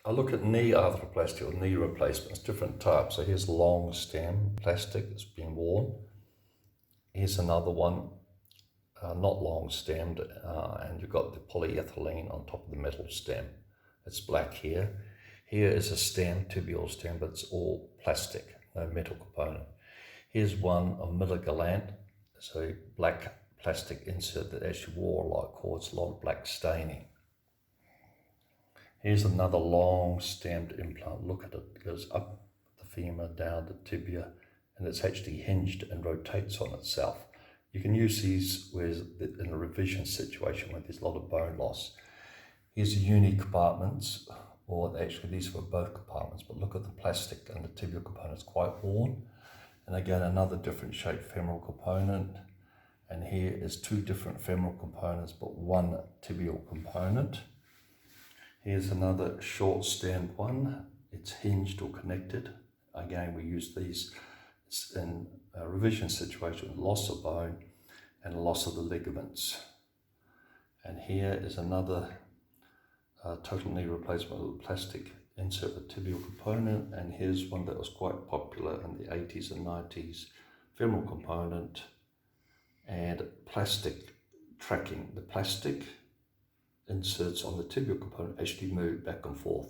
I look at knee arthroplasty or knee replacements, different types. So here's long stem plastic that's been worn. Here's another one, not long stemmed, and you've got the polyethylene on top of the metal stem. It's black here. Here is a stem, tibial stem, but it's all plastic, no metal component. Here's one, a Miller-Gallant, so black plastic insert that actually wore a lot, caused a lot of black staining. Here's another long stemmed implant. Look at it. It goes up the femur, down the tibia, and it's actually hinged and rotates on itself. You can use these in a revision situation where there's a lot of bone loss. Here's the uni compartments, or actually these were both compartments, but look at the plastic and the tibial component is quite worn. And again, another different shaped femoral component. And here is two different femoral components, but one tibial component. Here's another short stemmed one. It's hinged or connected. Again, we use these in a revision situation, loss of bone and loss of the ligaments. And here is another total knee replacement with plastic insert the tibial component. And here's one that was quite popular in the 80s and 90s, femoral component and plastic tracking. The plastic inserts on the tibial component actually move back and forth.